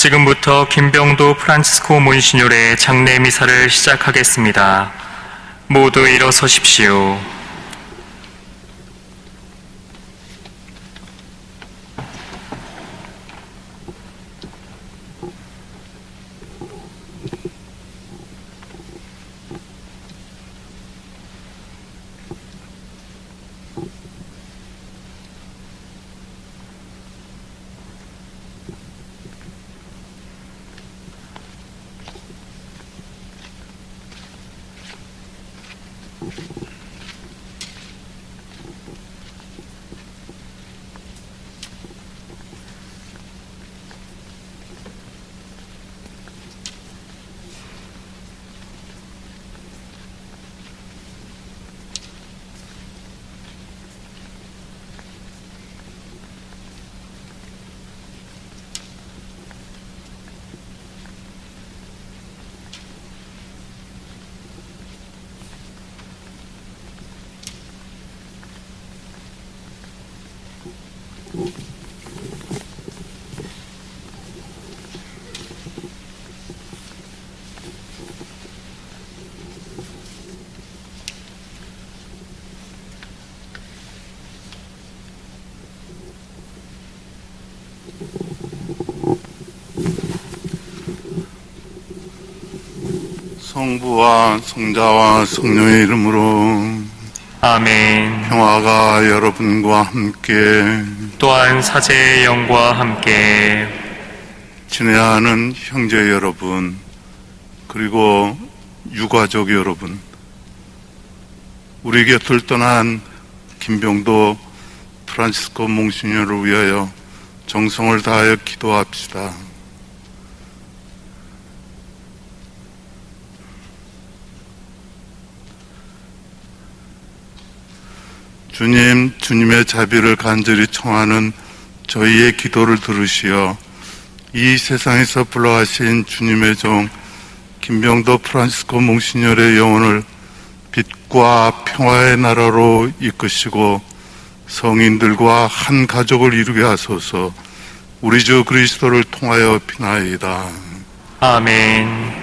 지금부터 김병도 프란치스코 몬시뇨의 장례 미사를 시작하겠습니다. 모두 일어서십시오. 성부와 성자와 성령의 이름으로 아멘. 평화가 여러분과 함께, 또한 사제의 영과 함께 친애하는 형제 여러분, 그리고 유가족 여러분, 우리 곁을 떠난 김병도 프란치스코 몽시뇨를 위하여 정성을 다하여 기도합시다. 주님, 주님의 자비를 간절히 청하는 저희의 기도를 들으시어 이 세상에서 불러가신 주님의 종 김병도 프란치스코 몽시뇨의 영혼을 빛과 평화의 나라로 이끄시고 성인들과 한 가족을 이루게 하소서. 우리 주 그리스도를 통하여 비나이다. 아멘.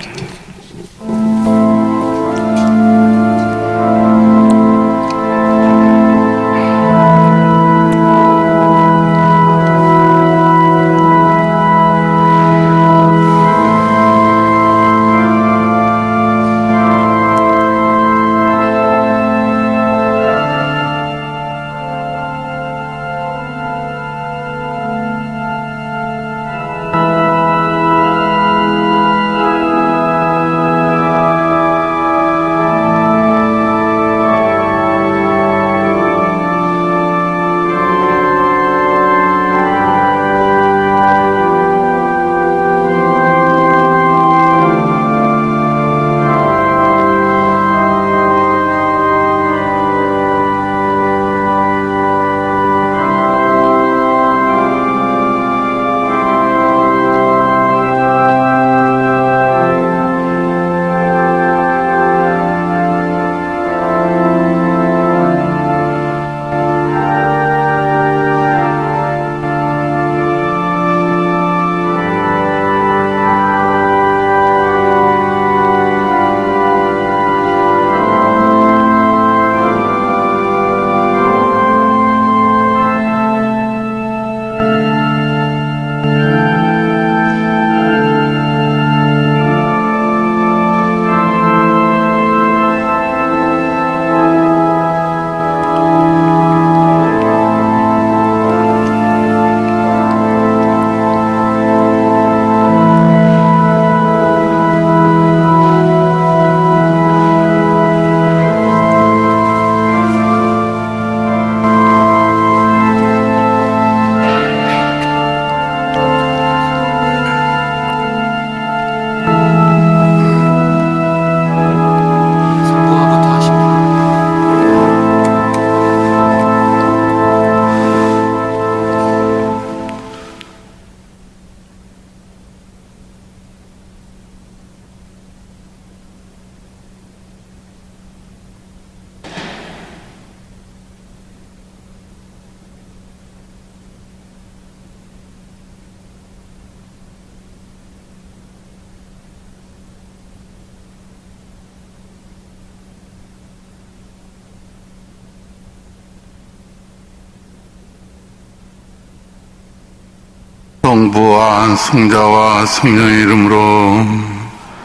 성부와 성자와 성령의 이름으로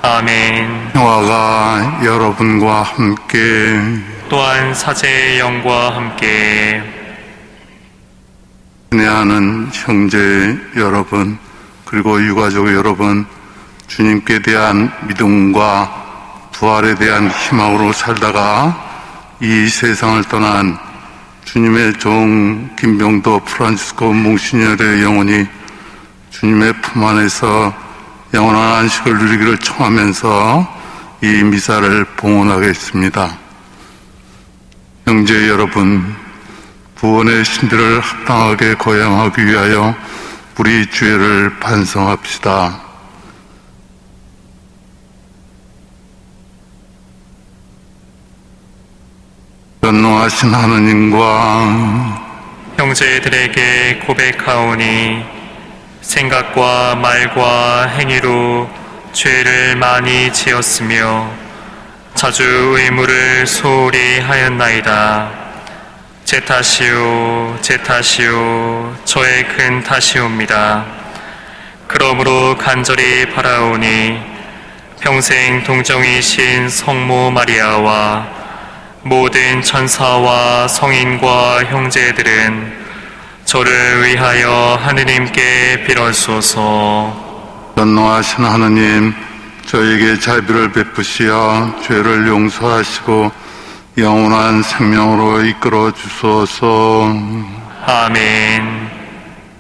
아멘. 평화가 여러분과 함께 또한 사제의 영과 함께 은혜하는 형제 여러분 그리고 유가족 여러분, 주님께 대한 믿음과 부활에 대한 희망으로 살다가 이 세상을 떠난 주님의 종 김병도 프란치스코 몽시니어르의 영혼이 주님의 품 안에서 영원한 안식을 누리기를 청하면서 이 미사를 봉헌하겠습니다. 형제 여러분, 구원의 신들을 합당하게 거행하기 위하여 우리 죄를 반성합시다. 전능하신 하느님과 형제들에게 고백하오니 생각과 말과 행위로 죄를 많이 지었으며 자주 의무를 소홀히 하였나이다. 제 탓이요, 제 탓이요, 저의 큰 탓이옵니다. 그러므로 간절히 바라오니 평생 동정이신 성모 마리아와 모든 천사와 성인과 형제들은 저를 위하여 하느님께 빌어주소서. 전능하신 하느님, 저에게 자비를 베푸시어 죄를 용서하시고 영원한 생명으로 이끌어 주소서. 아멘.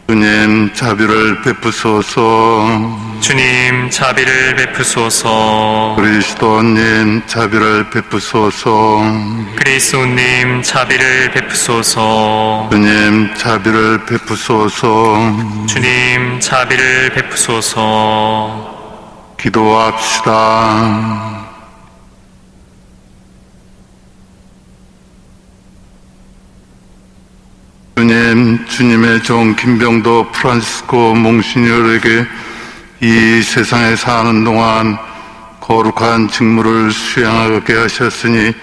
주님, 자비를 베푸소서. 주님, 자비를 베푸소서. 그리스도님, 자비를 베푸소서. 그리스도님, 자비를 베푸소서. 주님, 자비를 베푸소서. 주님, 자비를 베푸소서. 기도합시다. 주님, 주님의 종 김병도 프란치스코 몽시니어르에게 이 세상에 사는 동안 거룩한 직무를 수행하게 하셨으니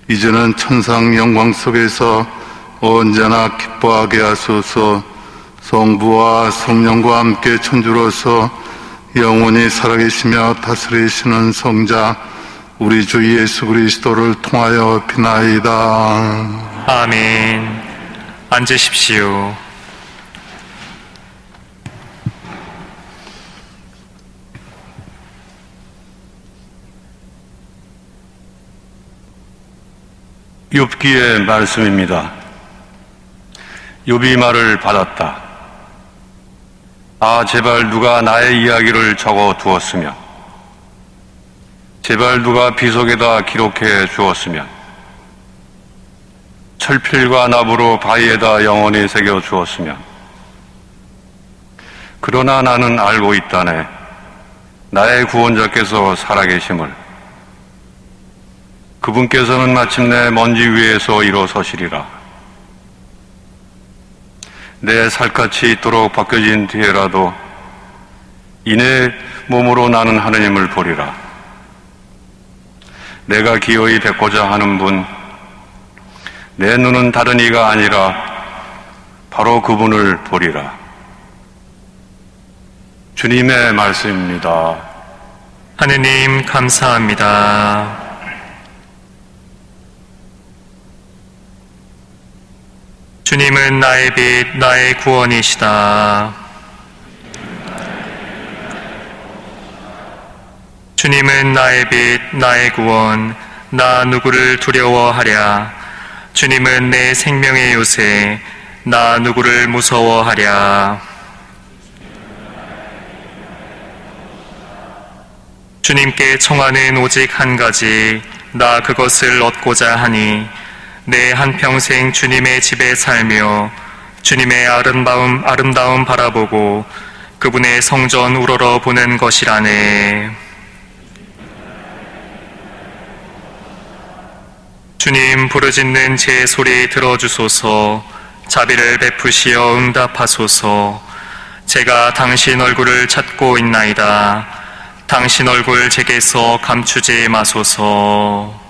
이제는 천상 영광 속에서 언제나 기뻐하게 하소서. 성부와 성령과 함께 천주로서 영원히 살아계시며 다스리시는 성자 우리 주 예수 그리스도를 통하여 비나이다. 아멘. 앉으십시오. 욥기의 말씀입니다. 욥이 말을 받았다. 아, 제발 누가 나의 이야기를 적어 두었으면, 제발 누가 비속에다 기록해 주었으면, 철필과 나무로 바위에다 영원히 새겨 주었으면. 그러나 나는 알고 있다네. 나의 구원자께서 살아계심을. 그분께서는 마침내 먼지 위에서 일어서시리라. 내 살갗이 있도록 벗겨진 뒤에라도 이내 몸으로 나는 하느님을 보리라. 내가 기어이 뵙고자 하는 분, 내 눈은 다른 이가 아니라 바로 그분을 보리라. 주님의 말씀입니다. 하느님 감사합니다. 주님은 나의 빛, 나의 구원이시다. 주님은 나의 빛, 나의 구원, 나 누구를 두려워하랴. 주님은 내 생명의 요새, 나 누구를 무서워하랴. 주님께 청하는 오직 한 가지, 나 그것을 얻고자 하니 내 한평생 주님의 집에 살며 주님의 아름다움 바라보고 그분의 성전 우러러 보는 것이라네. 주님, 부르짖는 제 소리 들어주소서. 자비를 베푸시어 응답하소서. 제가 당신 얼굴을 찾고 있나이다. 당신 얼굴 제게서 감추지 마소서.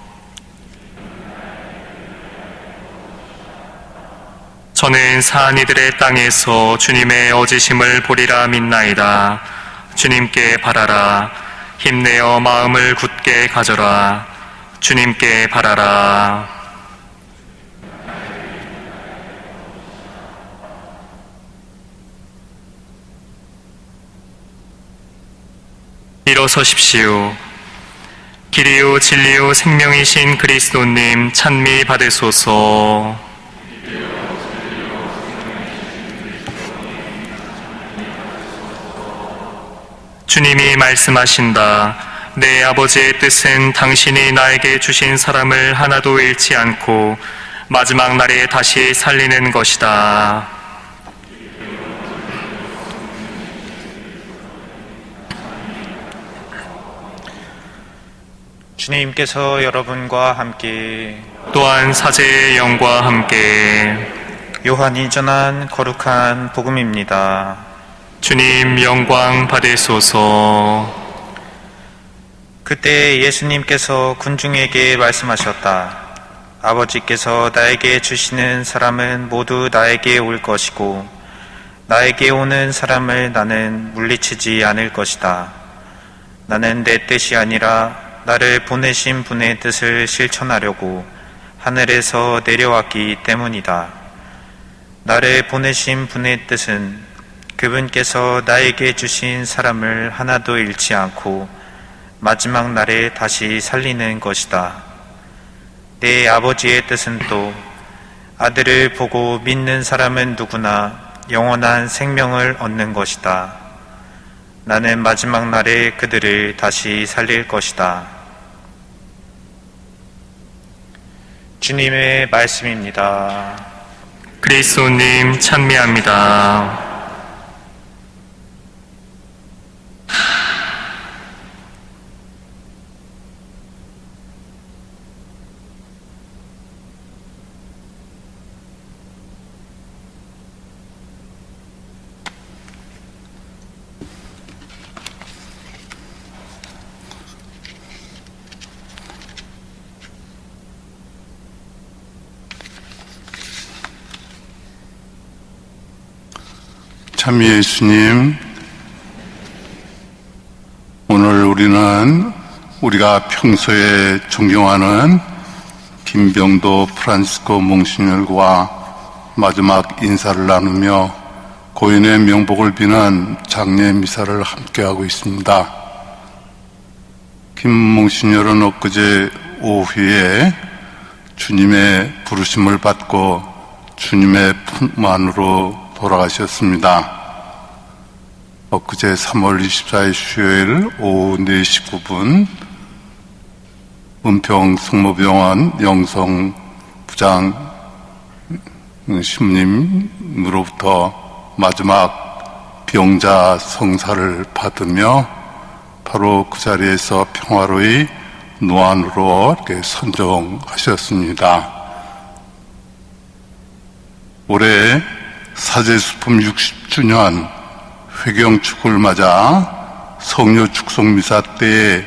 저는 사한 이들의 땅에서 주님의 어지심을 보리라 믿나이다. 주님께 바라라. 힘내어 마음을 굳게 가져라. 주님께 바라라. 일어서십시오. 길이요 진리요 생명이신 그리스도님 찬미 받으소서. 주님이 말씀하신다. 내 아버지의 뜻은 당신이 나에게 주신 사람을 하나도 잃지 않고 마지막 날에 다시 살리는 것이다. 주님께서 여러분과 함께 또한 사제의 영과 함께 요한이 전한 거룩한 복음입니다. 주님 영광 받으소서. 그때 예수님께서 군중에게 말씀하셨다. 아버지께서 나에게 주시는 사람은 모두 나에게 올 것이고 나에게 오는 사람을 나는 물리치지 않을 것이다. 나는 내 뜻이 아니라 나를 보내신 분의 뜻을 실천하려고 하늘에서 내려왔기 때문이다. 나를 보내신 분의 뜻은 그분께서 나에게 주신 사람을 하나도 잃지 않고 마지막 날에 다시 살리는 것이다. 내 아버지의 뜻은 또 아들을 보고 믿는 사람은 누구나 영원한 생명을 얻는 것이다. 나는 마지막 날에 그들을 다시 살릴 것이다. 주님의 말씀입니다. 그리스도님 찬미합니다. 참 예수님, 오늘 우리는 우리가 평소에 존경하는 김병도 프란시스코 몽시뇰과 마지막 인사를 나누며 고인의 명복을 비는 장례 미사를 함께하고 있습니다. 김 몽시뇰은 엊그제 오후에 주님의 부르심을 받고 주님의 품 안으로 돌아가셨습니다. 엊그제 3월 24일 수요일 오후 4시 9분 은평 성모병원 영성 부장 신부님으로부터 마지막 병자 성사를 받으며 바로 그 자리에서 평화로이 노안으로 이렇게 선정하셨습니다. 올해 사제수품 60주년 회경축을 맞아 성묘 축성미사 때에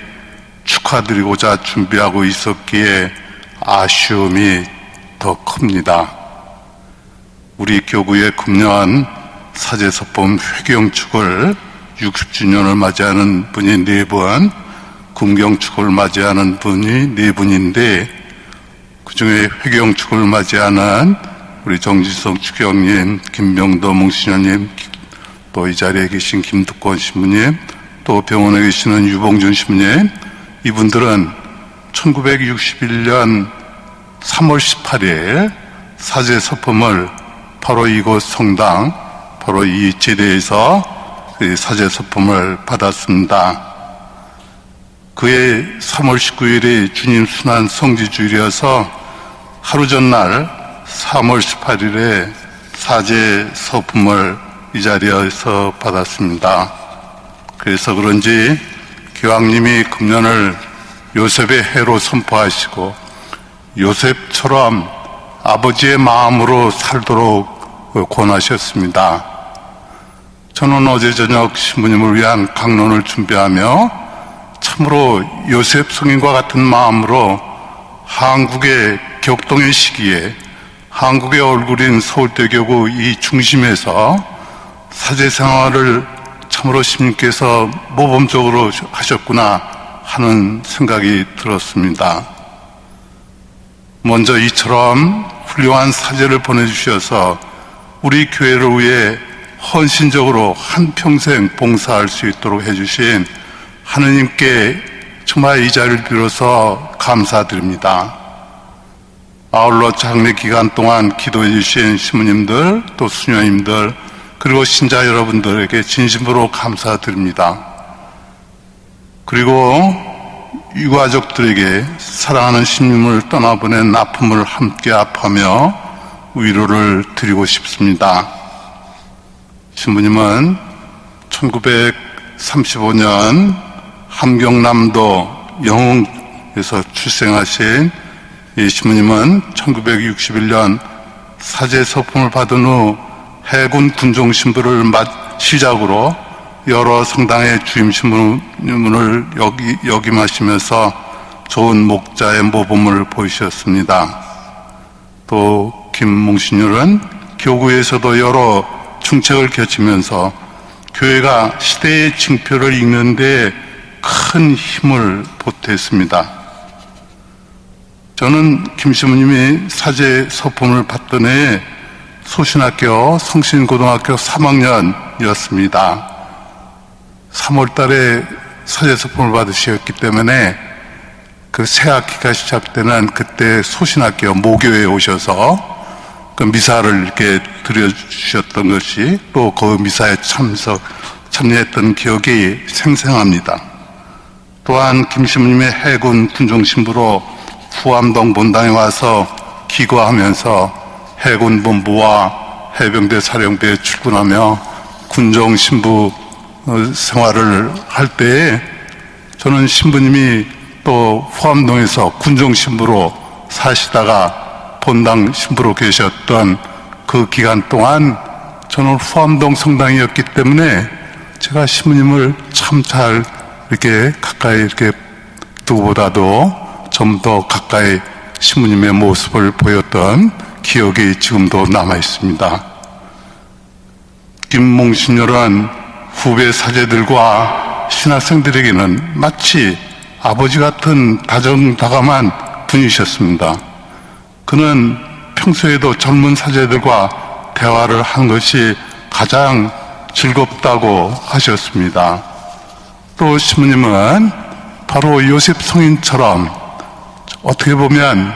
축하드리고자 준비하고 있었기에 아쉬움이 더 큽니다. 우리 교구의 금년 사제서품 회경축을 60주년을 맞이하는 분이 4분, 금경축을 맞이하는 분이 4분인데 그 중에 회경축을 맞이하는 우리 정지성 추경님, 김병도 몽시뇰님, 또 이 자리에 계신 김두권 신부님, 또 병원에 계시는 유봉준 신부님, 이분들은 1961년 3월 18일 사제 서품을 바로 이곳 성당, 바로 이 제대에서 사제 서품을 받았습니다. 그해 3월 19일이 주님 순환 성지주일이어서 하루 전날 3월 18일에 사제 서품을 이 자리에서 받았습니다. 그래서 그런지 교황님이 금년을 요셉의 해로 선포하시고 요셉처럼 아버지의 마음으로 살도록 권하셨습니다. 저는 어제 저녁 신부님을 위한 강론을 준비하며 참으로 요셉 성인과 같은 마음으로 한국의 격동의 시기에 한국의 얼굴인 서울대교구 이 중심에서 사제 생활을 참으로 시민께서 모범적으로 하셨구나 하는 생각이 들었습니다. 먼저 이처럼 훌륭한 사제를 보내주셔서 우리 교회를 위해 헌신적으로 한평생 봉사할 수 있도록 해주신 하느님께 정말 이 자리를 빌어서 감사드립니다. 아울러 장례 기간 동안 기도해 주신 신부님들, 또 수녀님들, 그리고 신자 여러분들에게 진심으로 감사드립니다. 그리고 유가족들에게 사랑하는 신님을 떠나보낸 아픔을 함께 아파하며 위로를 드리고 싶습니다. 신부님은 1935년 함경남도 영흥에서 출생하신 이 신부님은 1961년 사제 서품을 받은 후 해군 군종 신부를 시작으로 여러 성당의 주임 신부님을 역임하시면서 좋은 목자의 모범을 보이셨습니다. 또 김몽신율은 교구에서도 여러 중책을 겹치면서 교회가 시대의 징표를 읽는 데 큰 힘을 보탰습니다. 저는 김 신부님이 사제 서품을 받던 해에 소신학교 성신고등학교 3학년이었습니다. 3월 달에 사제 서품을 받으셨기 때문에 그 새 학기가 시작되는 그때 소신학교 모교에 오셔서 그 미사를 이렇게 드려주셨던 것이 또 그 미사에 참여했던 기억이 생생합니다. 또한 김 신부님의 해군 군종신부로 후암동 본당에 와서 기거하면서 해군 본부와 해병대 사령부에 출근하며 군종 신부 생활을 할 때에 저는 신부님이 또 후암동에서 군종 신부로 사시다가 본당 신부로 계셨던 그 기간 동안 저는 후암동 성당이었기 때문에 제가 신부님을 참 잘 이렇게 가까이 이렇게 두고보다도 좀 더 가까이 신부님의 모습을 보였던 기억이 지금도 남아 있습니다. 김몽신열은 후배 사제들과 신학생들에게는 마치 아버지 같은 다정다감한 분이셨습니다. 그는 평소에도 젊은 사제들과 대화를 하는 것이 가장 즐겁다고 하셨습니다. 또 신부님은 바로 요셉 성인처럼 어떻게 보면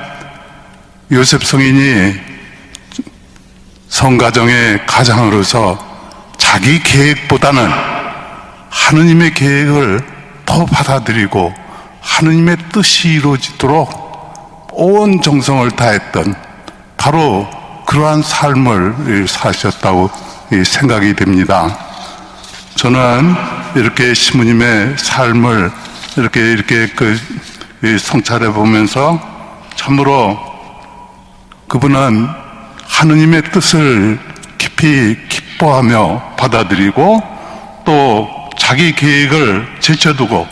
요셉 성인이 성가정의 가장으로서 자기 계획보다는 하느님의 계획을 더 받아들이고 하느님의 뜻이 이루어지도록 온 정성을 다했던 바로 그러한 삶을 사셨다고 생각이 됩니다. 저는 이렇게 신부님의 삶을 이렇게 성찰해 보면서 참으로 그분은 하느님의 뜻을 깊이 기뻐하며 받아들이고 또 자기 계획을 제쳐두고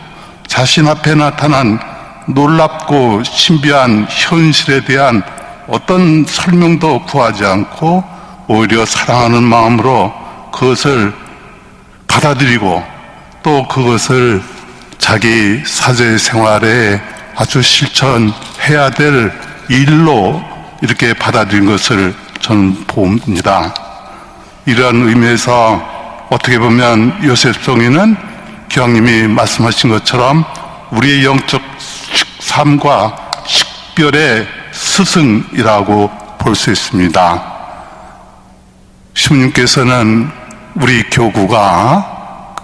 자신 앞에 나타난 놀랍고 신비한 현실에 대한 어떤 설명도 구하지 않고 오히려 사랑하는 마음으로 그것을 받아들이고 또 그것을 자기 사제 생활에 아주 실천해야 될 일로 이렇게 받아들인 것을 저는 봅니다. 이러한 의미에서 어떻게 보면 요셉 성인은 교황님이 말씀하신 것처럼 우리의 영적 삶과 식별의 스승이라고 볼 수 있습니다. 신부님께서는 우리 교구가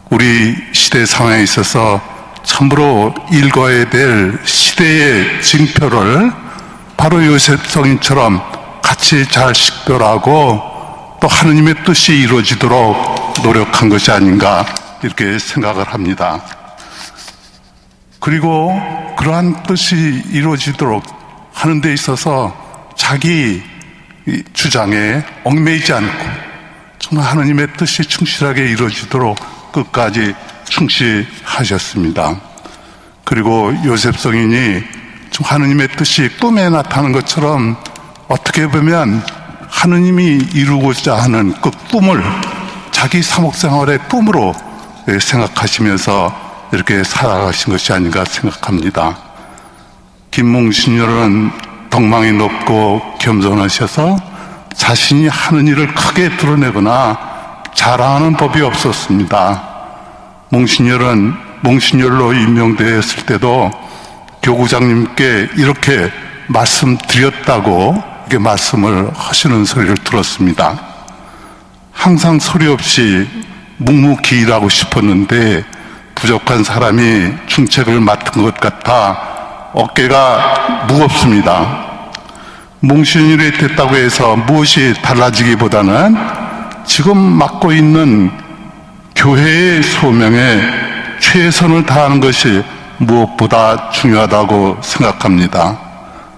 우리 시대 상황에 있어서 참으로 읽어야 될 시대의 징표를 바로 요셉 성인처럼 같이 잘 식별하고 또 하느님의 뜻이 이루어지도록 노력한 것이 아닌가 이렇게 생각을 합니다. 그리고 그러한 뜻이 이루어지도록 하는 데 있어서 자기 주장에 얽매이지 않고 정말 하느님의 뜻이 충실하게 이루어지도록 끝까지 충실하셨습니다. 그리고 요셉 성인이 좀 하느님의 뜻이 꿈에 나타나는 것처럼 어떻게 보면 하느님이 이루고자 하는 그 꿈을 자기 사목생활의 꿈으로 생각하시면서 이렇게 살아가신 것이 아닌가 생각합니다. 김몽신열은 덕망이 높고 겸손하셔서 자신이 하는 일을 크게 드러내거나 자랑하는 법이 없었습니다. 몽신열은 몽신열로 임명되었을 때도 교구장님께 이렇게 말씀드렸다고 이렇게 말씀을 하시는 소리를 들었습니다. 항상 소리 없이 묵묵히 일하고 싶었는데 부족한 사람이 중책을 맡은 것 같아 어깨가 무겁습니다. 몽신율이 됐다고 해서 무엇이 달라지기보다는 지금 맡고 있는 교회의 소명에 최선을 다하는 것이 무엇보다 중요하다고 생각합니다.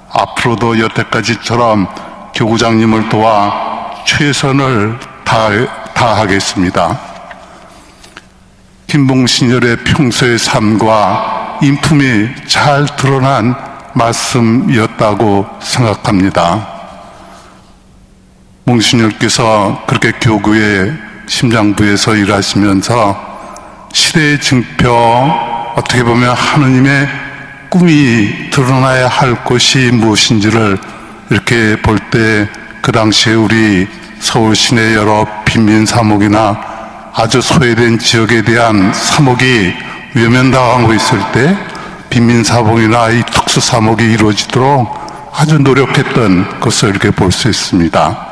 앞으로도 여태까지처럼 교구장님을 도와 최선을 다하겠습니다. 김봉신열의 평소의 삶과 인품이 잘 드러난 말씀이었다고 생각합니다. 몽신열께서 그렇게 교구의 심장부에서 일하시면서 시대의 증표, 어떻게 보면 하느님의 꿈이 드러나야 할 것이 무엇인지를 이렇게 볼 때 그 당시에 우리 서울 시내 여러 빈민 사목이나 아주 소외된 지역에 대한 사목이 외면당하고 있을 때 빈민 사목이나 이 특수 사목이 이루어지도록 아주 노력했던 것을 이렇게 볼 수 있습니다.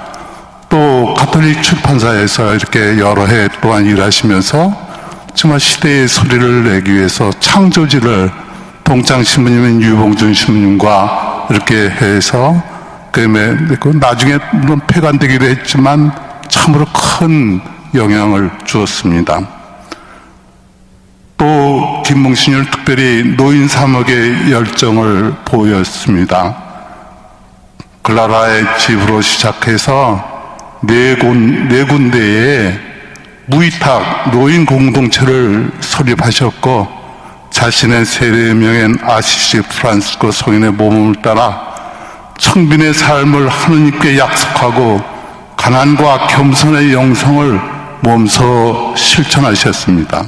또 가톨릭 출판사에서 이렇게 여러 해 동안 일하시면서 정말 시대의 소리를 내기 위해서 창조지를 동창 신부님인 유봉준 신부님과 이렇게 해서 나중에 물론 폐간되기도 했지만 참으로 큰 영향을 주었습니다. 또 김몽신율 특별히 노인 사목의 열정을 보였습니다. 글라라의 집으로 시작해서 네 군데에 무위탁 노인 공동체를 설립하셨고 자신의 세례명인 아시시 프란시스코 성인의 모범을 따라 청빈의 삶을 하느님께 약속하고 가난과 겸손의 영성을 몸소 실천하셨습니다.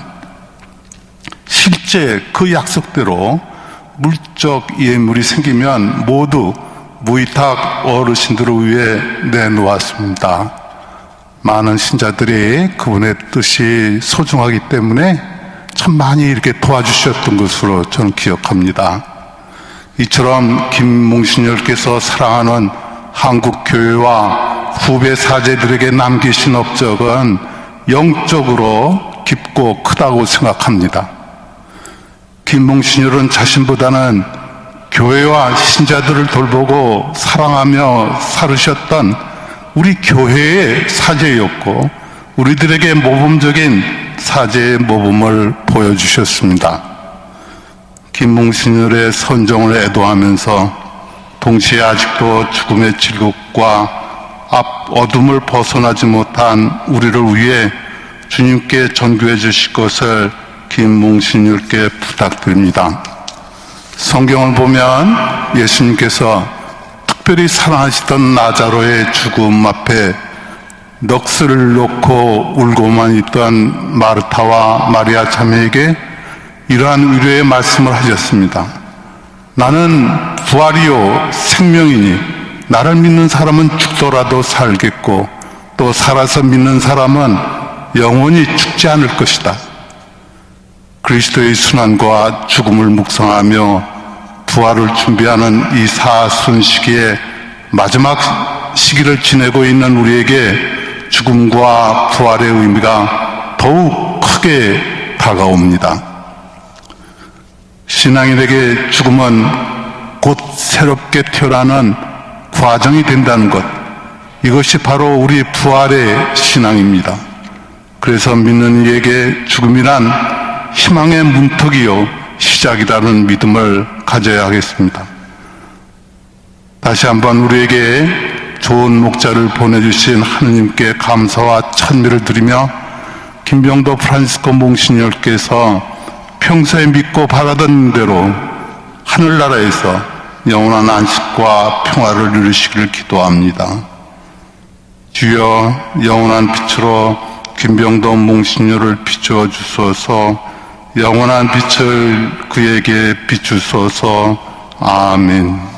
실제 그 약속대로 물적 예물이 생기면 모두 무위탁 어르신들을 위해 내놓았습니다. 많은 신자들이 그분의 뜻이 소중하기 때문에 참 많이 이렇게 도와주셨던 것으로 저는 기억합니다. 이처럼 김몽신열께서 사랑하는 한국교회와 후배 사제들에게 남기신 업적은 영적으로 깊고 크다고 생각합니다. 김몽신열은 자신보다는 교회와 신자들을 돌보고 사랑하며 살으셨던 우리 교회의 사제였고 우리들에게 모범적인 사제의 모범을 보여주셨습니다. 김몽신열의 선정을 애도하면서 동시에 아직도 죽음의 질곡과 어둠을 벗어나지 못한 우리를 위해 주님께 전교해 주실 것을 김몽신열께 부탁드립니다. 성경을 보면 예수님께서 특별히 사랑하시던 나자로의 죽음 앞에 넋을 놓고 울고만 있던 마르타와 마리아 자매에게 이러한 위로의 말씀을 하셨습니다. 나는 부활이요 생명이니 나를 믿는 사람은 죽더라도 살겠고 또 살아서 믿는 사람은 영원히 죽지 않을 것이다. 그리스도의 순환과 죽음을 묵상하며 부활을 준비하는 이 사순 시기에 마지막 시기를 지내고 있는 우리에게 죽음과 부활의 의미가 더욱 크게 다가옵니다. 신앙인에게 죽음은 곧 새롭게 태어나는 과정이 된다는 것, 이것이 바로 우리 부활의 신앙입니다. 그래서 믿는 이에게 죽음이란 희망의 문턱이요 시작이라는 믿음을 가져야 하겠습니다. 다시 한번 우리에게 좋은 목자를 보내주신 하느님께 감사와 찬미를 드리며 김병도 프란시스코 몽신열께서 평소에 믿고 바라던 대로 하늘나라에서 영원한 안식과 평화를 누리시기를 기도합니다. 주여, 영원한 빛으로 김병도 몽신녀를 비추어 주소서. 영원한 빛을 그에게 비추소서. 아멘.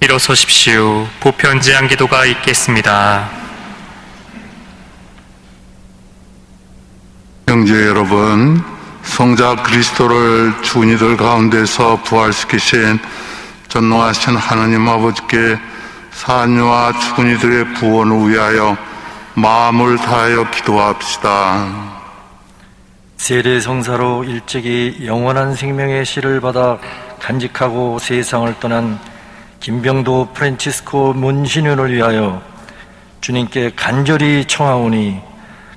일어서십시오. 보편제한 기도가 있겠습니다. 형제 여러분, 성자 그리스도를 죽은 이들 가운데서 부활시키신 전능하신 하나님 아버지께 산유와 죽은 이들의 구원을 위하여 마음을 다하여 기도합시다. 세례성사로 일찍이 영원한 생명의 씨를 받아 간직하고 세상을 떠난 김병도 프란치스코 문신윤을 위하여 주님께 간절히 청하오니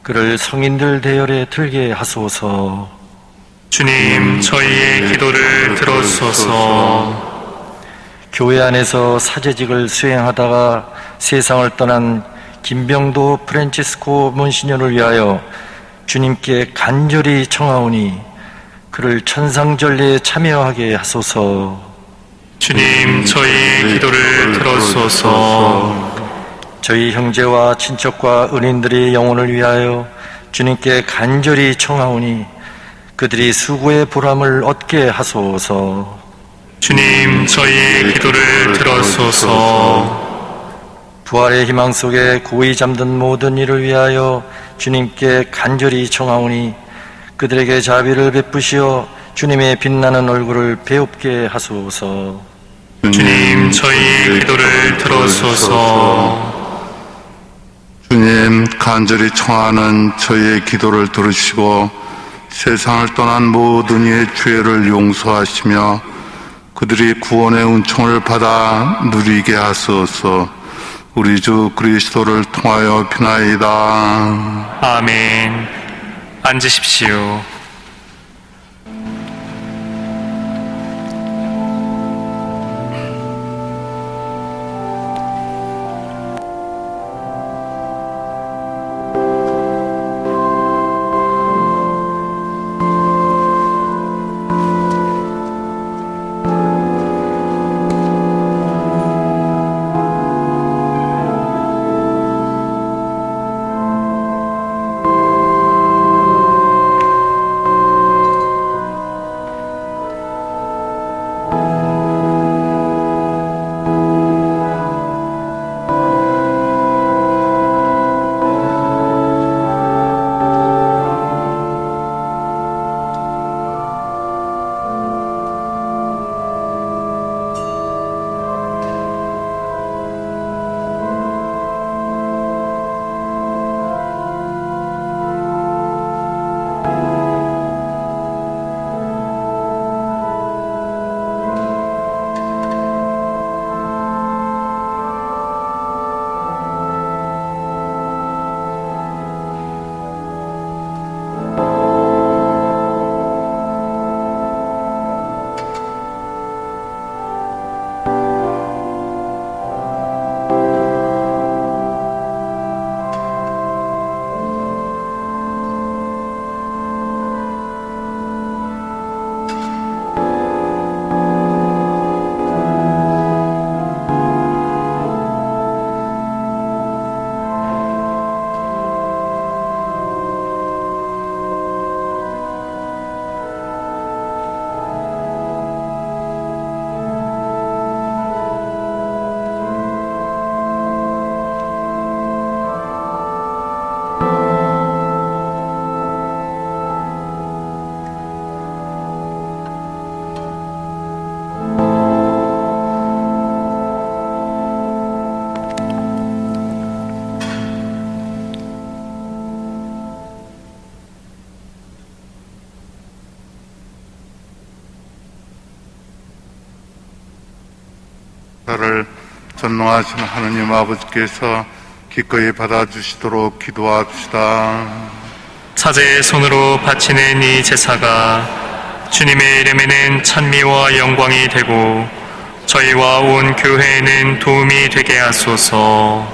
그를 성인들 대열에 들게 하소서. 주님, 저희의 기도를 들어주소서. 교회 안에서 사제직을 수행하다가 세상을 떠난 김병도 프란치스코 문신윤을 위하여 주님께 간절히 청하오니 그를 천상전례에 참여하게 하소서. 주님, 저희의 기도를 들어주소서. 저희 형제와 친척과 은인들의 영혼을 위하여 주님께 간절히 청하오니 그들이 수고의 보람을 얻게 하소서. 주님, 저희의 기도를 들어주소서. 부활의 희망 속에 고이 잠든 모든 이를 위하여 주님께 간절히 청하오니 그들에게 자비를 베푸시어 주님의 빛나는 얼굴을 배웁게 하소서. 주님, 저희의 기도를 들어주소서. 주님, 간절히 청하는 저희의 기도를 들으시고 세상을 떠난 모든 이의 죄를 용서하시며 그들이 구원의 은총을 받아 누리게 하소서. 우리 주 그리스도를 통하여 비나이다. 아멘. 앉으십시오. 나를 전능하신 하느님 아버지께서 기꺼이 받아주시도록 기도합시다. 사제의 손으로 바치는 이 제사가 주님의 이름에는 찬미와 영광이 되고 저희와 온 교회에는 도움이 되게 하소서.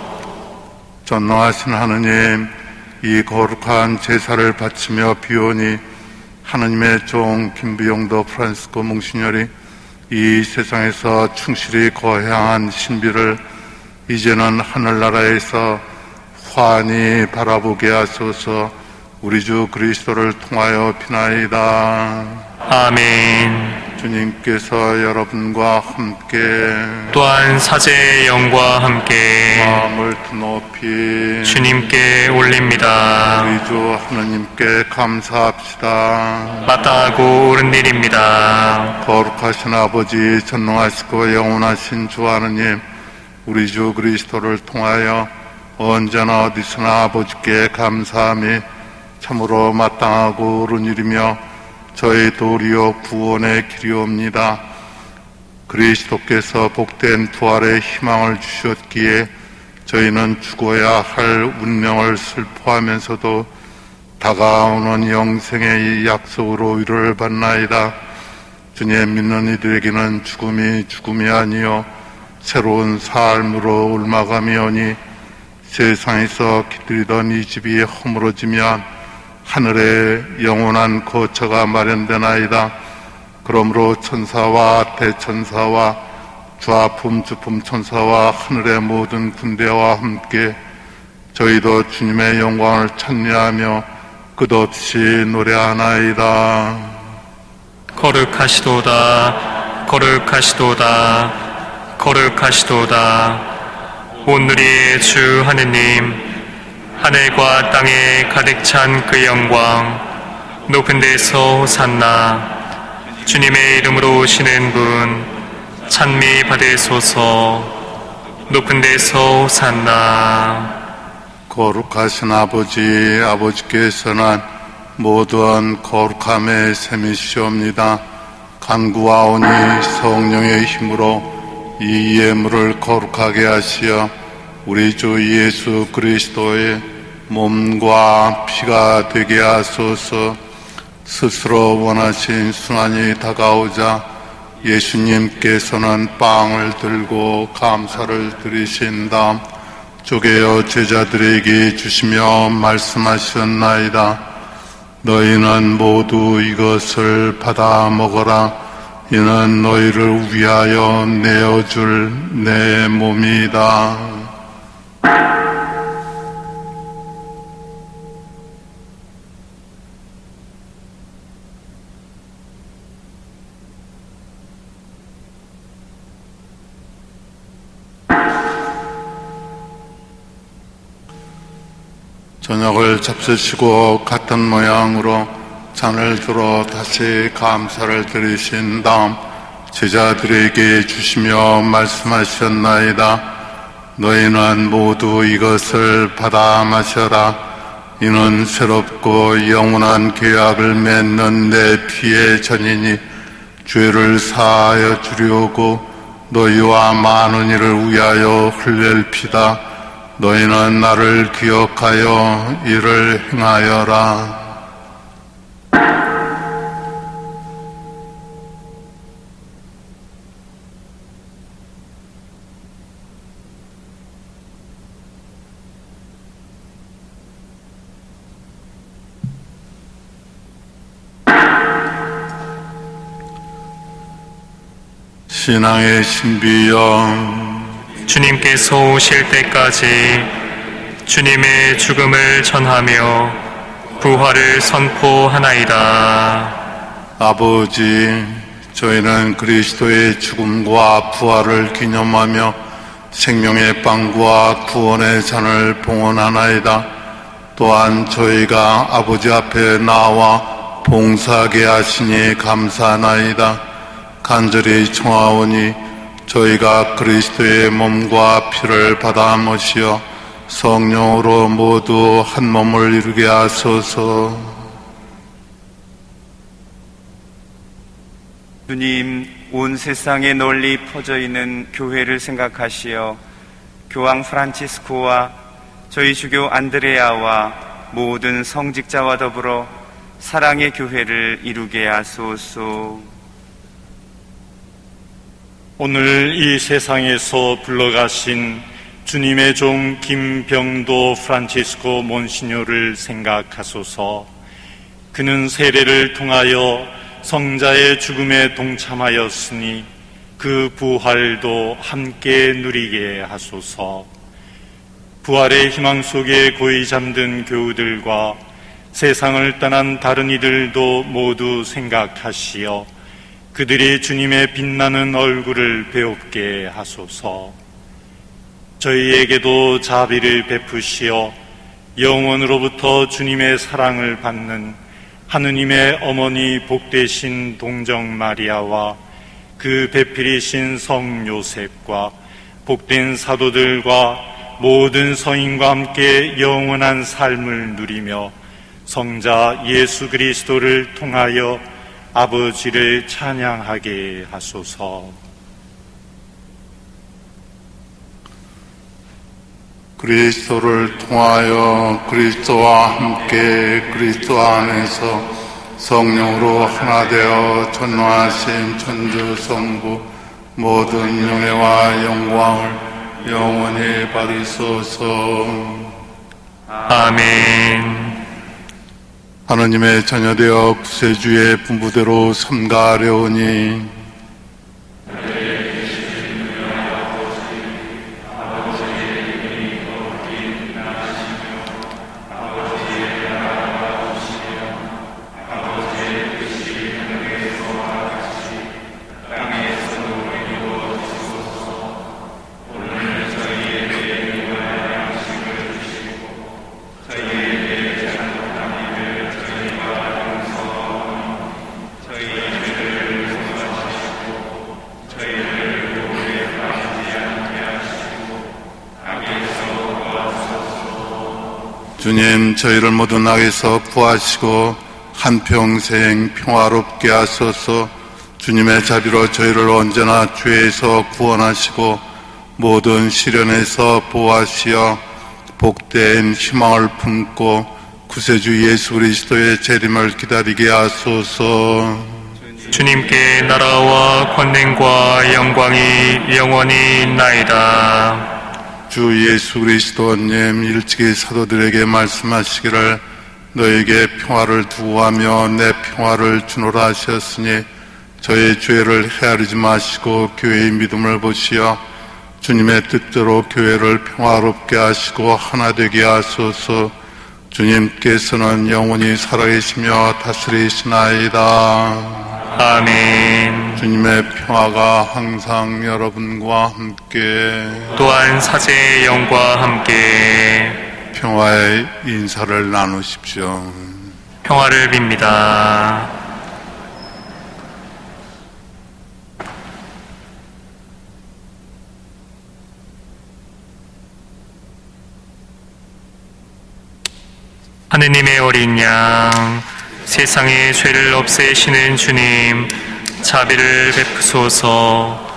전능하신 하느님, 이 거룩한 제사를 바치며 비오니 하느님의 종 김부영도 프란시스코 몽시녀리 이 세상에서 충실히 거향한 신비를 이제는 하늘나라에서 환히 바라보게 하소서. 우리 주 그리스도를 통하여 비나이다. 아멘. 주님께서 여러분과 함께 또한 사제의 영과 함께 마음을 높이 주님께 올립니다. 우리 주 하느님께 감사합시다. 마땅하고 옳은 일입니다. 거룩하신 아버지, 전능하시고 영원하신 주 하느님, 우리 주 그리스도를 통하여 언제나 어디서나 아버지께 감사함이 참으로 마땅하고 옳은 일이며 저희 도리어 구원의 길이옵니다. 그리스도께서 복된 부활의 희망을 주셨기에 저희는 죽어야 할 운명을 슬퍼하면서도 다가오는 영생의 약속으로 위로를 받나이다. 주님 믿는 이들에게는 죽음이 아니요 새로운 삶으로 옮아감이 오니 세상에서 기다리던 이 집이 허물어지면 하늘에 영원한 거처가 마련되나이다. 그러므로 천사와 대천사와 좌품 주품 천사와 하늘의 모든 군대와 함께 저희도 주님의 영광을 찬미하며 끝없이 노래하나이다. 거룩하시도다, 거룩하시도다, 거룩하시도다. 온누리의 주 하느님, 하늘과 땅에 가득 찬 그 영광, 높은 데서 호산나. 주님의 이름으로 오시는 분 찬미 받으소서. 높은 데서 호산나. 거룩하신 아버지, 아버지께서는 모든 거룩함의 셈이시옵니다. 간구하오니 성령의 힘으로 이 예물을 거룩하게 하시어 우리 주 예수 그리스도의 몸과 피가 되게 하소서. 스스로 원하신 순환이 다가오자 예수님께서는 빵을 들고 감사를 드리신 다음 쪼개어 제자들에게 주시며 말씀하셨나이다. 너희는 모두 이것을 받아 먹어라. 이는 너희를 위하여 내어줄 내 몸이다. 저녁을 잡수시고 같은 모양으로 잔을 들어 다시 감사를 드리신 다음 제자들에게 주시며 말씀하셨나이다. 너희는 모두 이것을 받아 마셔라. 이는 새롭고 영원한 계약을 맺는 내 피의 잔이니 죄를 사하여 주려고 너희와 많은 이를 위하여 흘릴 피다. 너희는 나를 기억하여 이를 행하여라. 신앙의 신비여, 주님께서 오실 때까지 주님의 죽음을 전하며 부활을 선포하나이다. 아버지, 저희는 그리스도의 죽음과 부활을 기념하며 생명의 빵과 구원의 잔을 봉헌하나이다. 또한 저희가 아버지 앞에 나와 봉사하게 하시니 감사하나이다. 간절히 청하오니 저희가 그리스도의 몸과 피를 받아 모시어 성령으로 모두 한 몸을 이루게 하소서. 주님, 온 세상에 널리 퍼져 있는 교회를 생각하시어 교황 프란치스코와 저희 주교 안드레아와 모든 성직자와 더불어 사랑의 교회를 이루게 하소서. 오늘 이 세상에서 불러가신 주님의 종 김병도 프란치스코 몬시뇨를 생각하소서. 그는 세례를 통하여 성자의 죽음에 동참하였으니 그 부활도 함께 누리게 하소서. 부활의 희망 속에 고이 잠든 교우들과 세상을 떠난 다른 이들도 모두 생각하시어 그들이 주님의 빛나는 얼굴을 배웁게 하소서. 저희에게도 자비를 베푸시어 영원으로부터 주님의 사랑을 받는 하느님의 어머니 복되신 동정 마리아와 그 배필이신 성 요셉과 복된 사도들과 모든 성인과 함께 영원한 삶을 누리며 성자 예수 그리스도를 통하여 아버지를 찬양하게 하소서. 그리스도를 통하여 그리스도와 함께 그리스도 안에서 성령으로 하나 되어 전능하신 천주 성부 모든 영예와 영광을 영원히 받으소서. 아멘. 하느님의 자녀되어 구세주의 분부대로 삼가하려오니 주님, 저희를 모든 악에서 구하시고 한평생 평화롭게 하소서. 주님의 자비로 저희를 언제나 죄에서 구원하시고 모든 시련에서 보호하시어 복된 희망을 품고 구세주 예수 그리스도의 재림을 기다리게 하소서. 주님께 나라와 권능과 영광이 영원히 있나이다. 주 예수 그리스도님, 일찍이 사도들에게 말씀하시기를 너에게 평화를 두고 하며 내 평화를 주노라 하셨으니 저의 죄를 헤아리지 마시고 교회의 믿음을 보시어 주님의 뜻대로 교회를 평화롭게 하시고 하나 되게 하소서. 주님께서는 영원히 살아계시며 다스리시나이다. 아멘. 주님의 평화가 항상 여러분과 함께 또한 사제의 영과 함께 평화의 인사를 나누십시오. 평화를 빕니다. 하느님의 어린 양, 세상의 죄를 없애시는 주님, 자비를 베푸소서.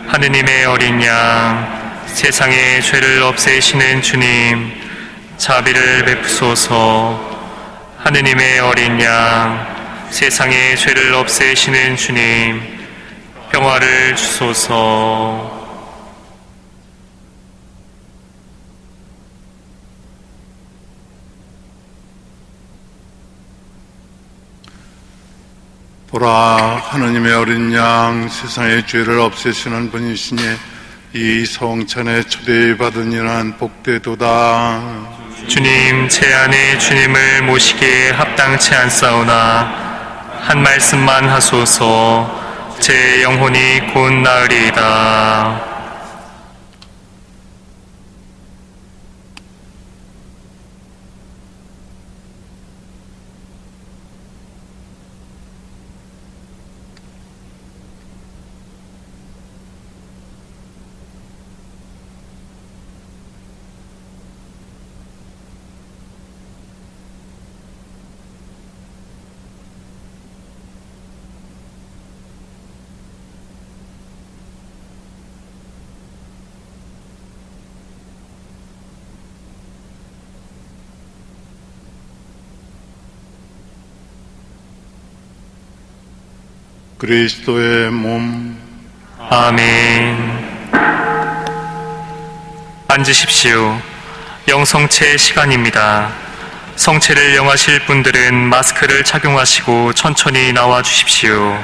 하느님의 어린 양, 세상의 죄를 없애시는 주님, 자비를 베푸소서. 하느님의 어린 양, 세상의 죄를 없애시는 주님, 평화를 주소서. 보라, 하느님의 어린 양, 세상의 죄를 없애시는 분이시니 이 성찬에 초대받은 이는 복되도다. 주님, 제 안에 주님을 모시기에 합당치 않사오나 한 말씀만 하소서. 제 영혼이 곧 나으리이다. 그리스도의 몸 아멘. 앉으십시오. 영성체 시간입니다. 성체를 영하실 분들은 마스크를 착용하시고 천천히 나와 주십시오.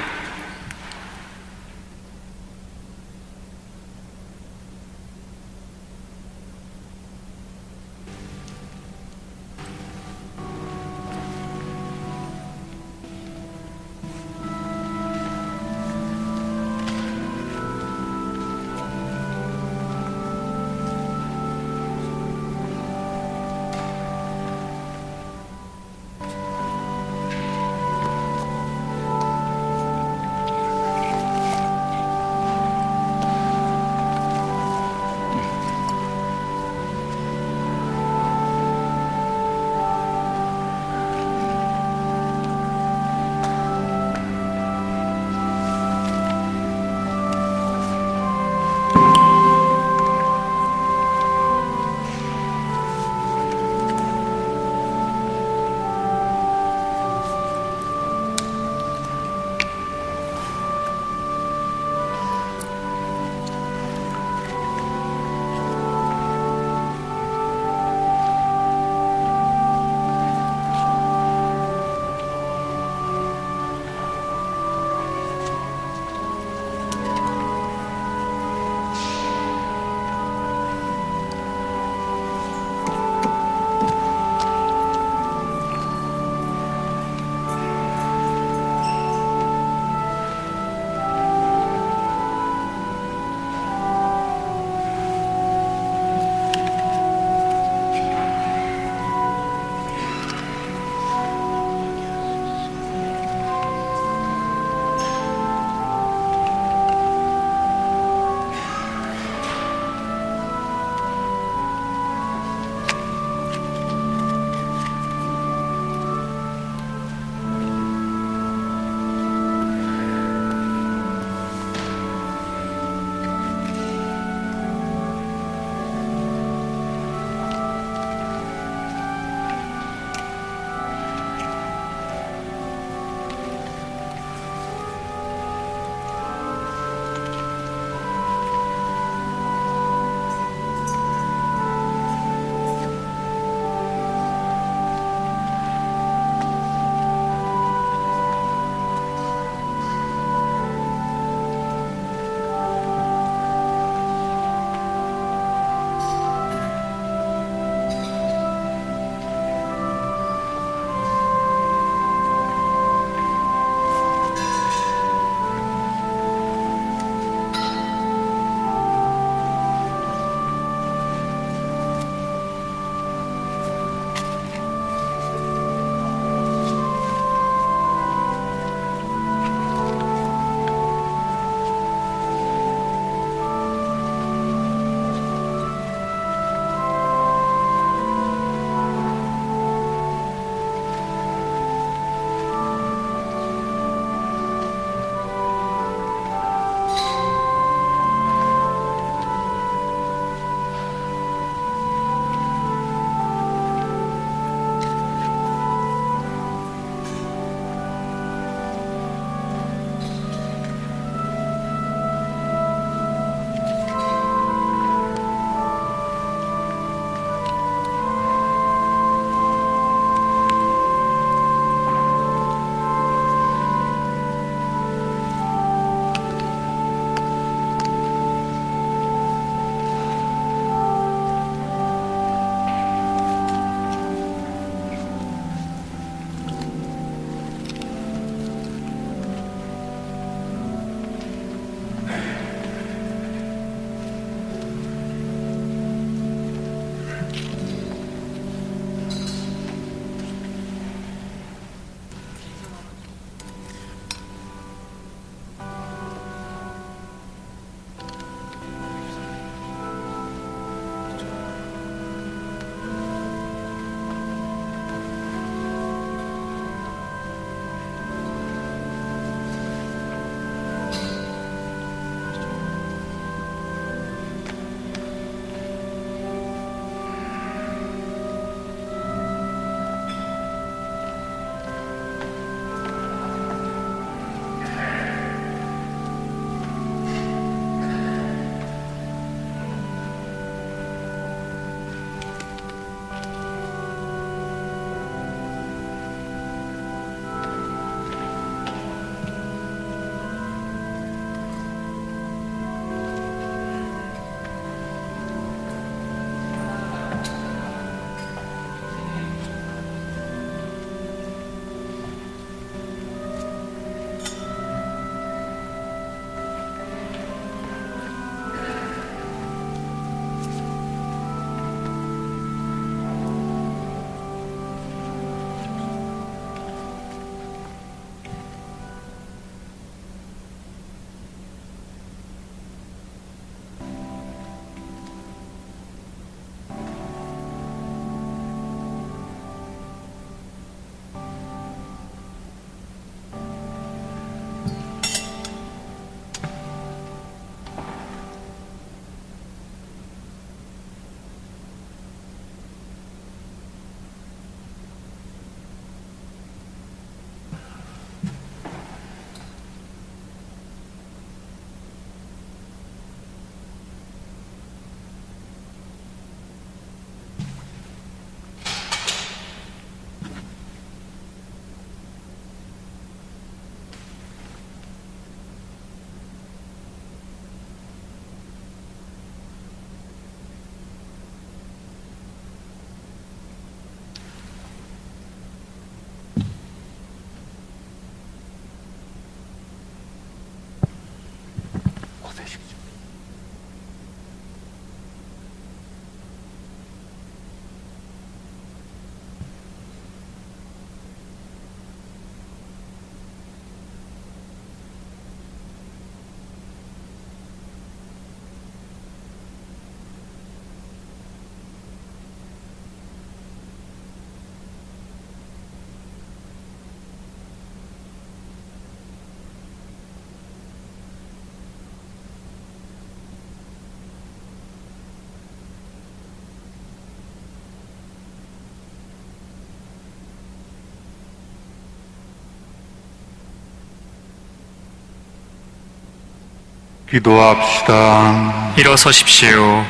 기도합시다. 일어서십시오.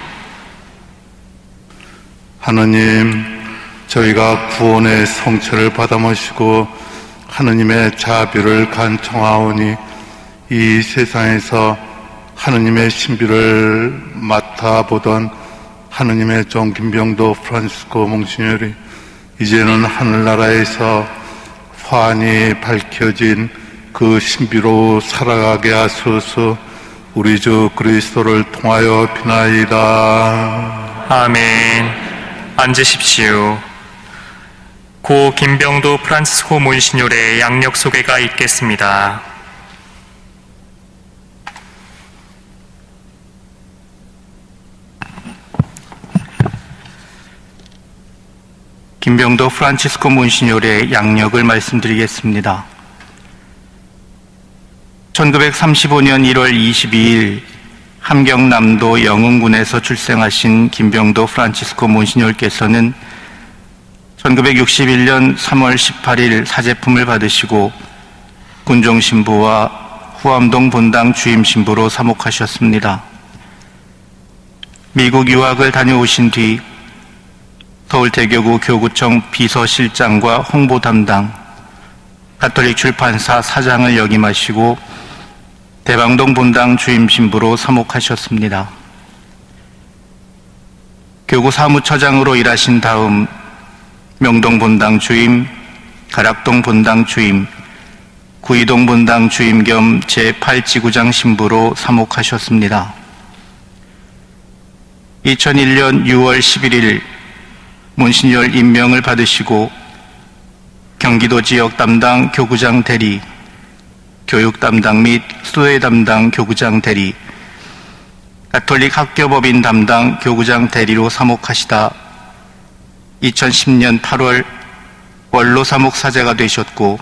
하느님, 저희가 구원의 성체를 받아 모시고 하느님의 자비를 간청하오니 이 세상에서 하느님의 신비를 맡아보던 하느님의 종 김병도 프란시스코 몽시뇰이 이제는 하늘나라에서 환히 밝혀진 그 신비로 살아가게 하소서. 우리 주 그리스도를 통하여 비나이다. 아멘. 앉으십시오. 고 김병도 프란시스코 몬시뇰의 양력 소개가 있겠습니다. 김병도 프란치스코 몬시뇰의 양력을 말씀드리겠습니다. 1935년 1월 22일 함경남도 영흥군에서 출생하신 김병도 프란치스코 몬시뇰께서는 1961년 3월 18일 사제품을 받으시고 군종신부와 후암동 본당 주임신부로 사목하셨습니다. 미국 유학을 다녀오신 뒤 서울대교구 교구청 비서실장과 홍보 담당, 가톨릭 출판사 사장을 역임하시고 대방동 본당 주임신부로 사목하셨습니다. 교구 사무처장으로 일하신 다음 명동 본당 주임, 가락동 본당 주임, 구이동 본당 주임 겸 제8지구장 신부로 사목하셨습니다. 2001년 6월 11일 몬시뇰 임명을 받으시고 경기도 지역 담당 교구장 대리, 교육 담당 및 수도회 담당 교구장 대리, 가톨릭 학교법인 담당 교구장 대리로 사목하시다 2010년 8월 원로 사목 사제가 되셨고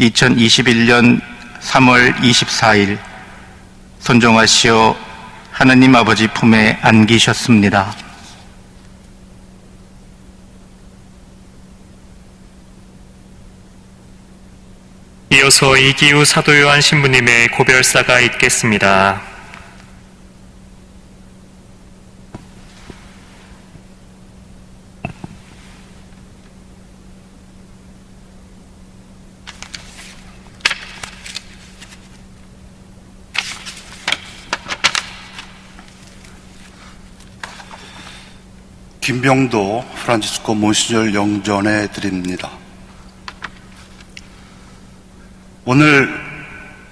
2021년 3월 24일 손종하시어 하느님 아버지 품에 안기셨습니다. 이어서 이기우 사도 요한 신부님의 고별사가 있겠습니다. 김병도 프란치스코 몬시뇰 영전에 드립니다. 오늘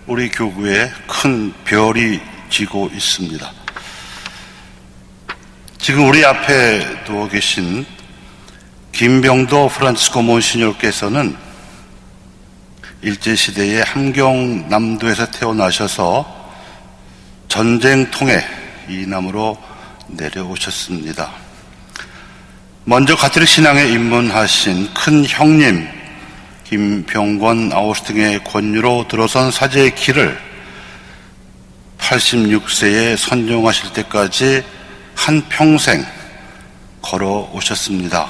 우리 교구에 큰 별이 지고 있습니다. 지금 우리 앞에 두어 계신 김병도 프란치스코 몬시뇰께서는 일제시대에 함경남도에서 태어나셔서 전쟁통에 이남으로 내려오셨습니다. 먼저 가톨릭 신앙에 입문하신 큰 형님 김병권 아우스팅의 권유로 들어선 사제의 길을 86세에 선종하실 때까지 한평생 걸어오셨습니다.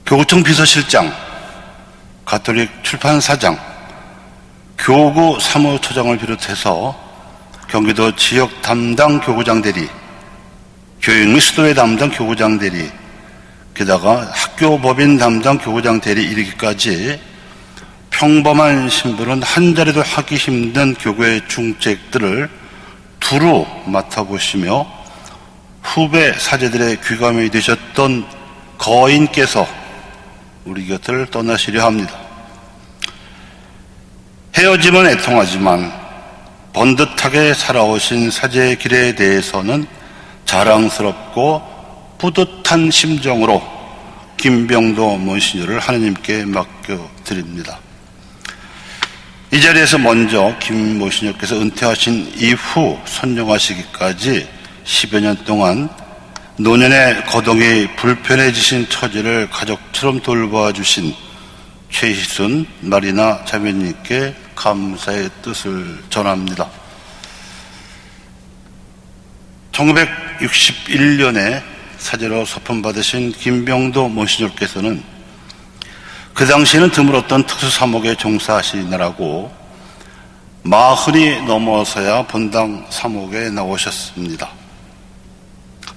교구청 비서실장, 가톨릭 출판사장, 교구 사무처장을 비롯해서 경기도 지역 담당 교구장 대리, 교육 및 수도회 담당 교구장 대리, 게다가 학교법인 담당 교구장 대리 이르기까지 평범한 신부는 한 자리도 하기 힘든 교구의 중책들을 두루 맡아보시며 후배 사제들의 귀감이 되셨던 거인께서 우리 곁을 떠나시려 합니다. 헤어짐은 애통하지만 번듯하게 살아오신 사제의 길에 대해서는 자랑스럽고 뿌듯한 심정으로 김병도 몬시뇰을 하느님께 맡겨드립니다. 이 자리에서 먼저 김 몬시뇰께서 은퇴하신 이후 선종하시기까지 10여 년 동안 노년의 거동이 불편해지신 처지를 가족처럼 돌봐주신 최희순 마리나 자매님께 감사의 뜻을 전합니다. 1961년에 사제로 서품받으신 김병도 몬시뇰께서는 그 당시에는 드물었던 특수사목에 종사하시느라고 40이 넘어서야 본당 사목에 나오셨습니다.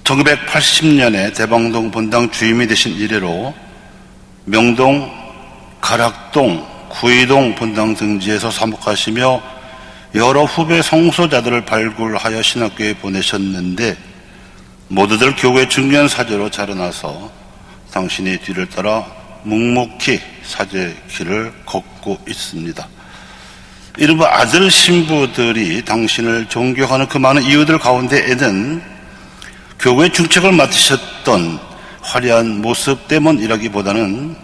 1980년에 대방동 본당 주임이 되신 이래로 명동, 가락동, 구의동 본당 등지에서 사목하시며 여러 후배 성소자들을 발굴하여 신학교에 보내셨는데 모두들 교회 중요한 사제로 자라나서 당신의 뒤를 따라 묵묵히 사제 길을 걷고 있습니다. 이른바 아들 신부들이 당신을 존경하는 그 많은 이유들 가운데에는 교회 중책을 맡으셨던 화려한 모습 때문이라기보다는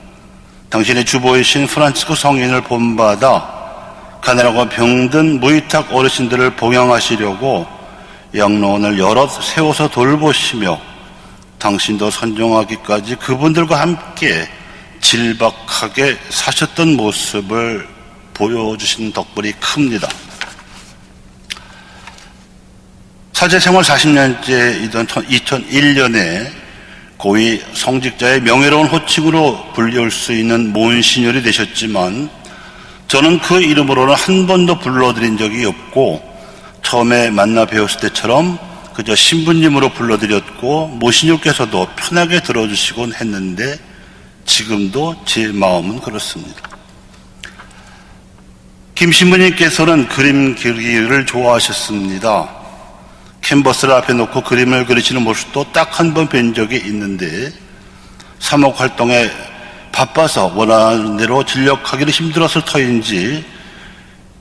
당신의 주보이신 프란치스코 성인을 본받아 가난하고 병든 무위탁 어르신들을 봉양하시려고 양로원을 여럿 세워서 돌보시며 당신도 선종하기까지 그분들과 함께 질박하게 사셨던 모습을 보여주신 덕분이 큽니다. 사제생활 40년째이던 2001년에 고위 성직자의 명예로운 호칭으로 불릴 수 있는 몬시뇰이 되셨지만 저는 그 이름으로는 한 번도 불러드린 적이 없고 처음에 만나 배웠을 때처럼 그저 신부님으로 불러드렸고 모시뇰께서도 편하게 들어주시곤 했는데 지금도 제 마음은 그렇습니다. 김 신부님께서는 그림 그리기를 좋아하셨습니다. 캔버스를 앞에 놓고 그림을 그리시는 모습도 딱 한 번 뵌 적이 있는데 사목 활동에 바빠서 원하는 대로 진력하기는 힘들었을 터인지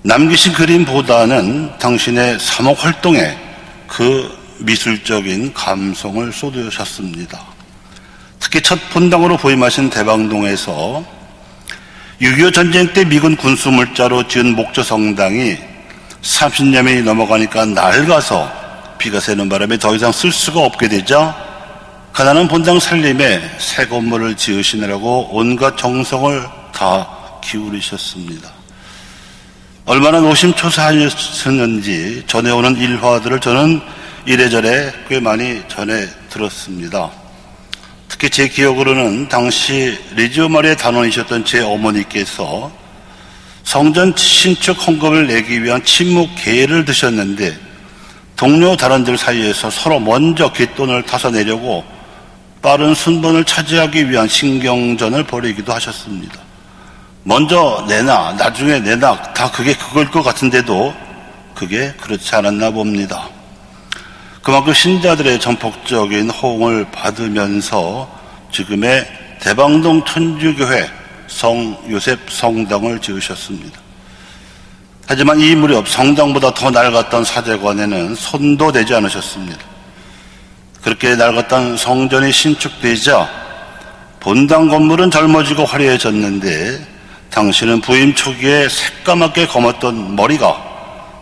남기신 그림보다는 당신의 사목 활동에 그 미술적인 감성을 쏟으셨습니다. 특히 첫 본당으로 부임하신 대방동에서 6.25 전쟁 때 미군 군수물자로 지은 목조 성당이 30년이 넘어가니까 낡아서 비가 새는 바람에 더 이상 쓸 수가 없게 되자 가난한 본당 살림에 새 건물을 지으시느라고 온갖 정성을 다 기울이셨습니다. 얼마나 노심초사하셨는지 전해오는 일화들을 저는 이래저래 꽤 많이 전해 들었습니다. 특히 제 기억으로는 당시 레지오 마리아 단원이셨던 제 어머니께서 성전 신축 헌금을 내기 위한 침묵 계를 드셨는데 동료 단원들 사이에서 서로 먼저 귓돈을 타서내려고 빠른 순번을 차지하기 위한 신경전을 벌이기도 하셨습니다. 먼저 내놔, 나중에 내놔, 다 그게 그걸 것 같은데도 그게 그렇지 않았나 봅니다. 그만큼 신자들의 전폭적인 호응을 받으면서 지금의 대방동 천주교회 성요셉 성당을 지으셨습니다. 하지만 이 무렵 성당보다 더 낡았던 사제관에는 손도 대지 않으셨습니다. 그렇게 낡았던 성전이 신축되자 본당 건물은 젊어지고 화려해졌는데 당신은 부임 초기에 새까맣게 검었던 머리가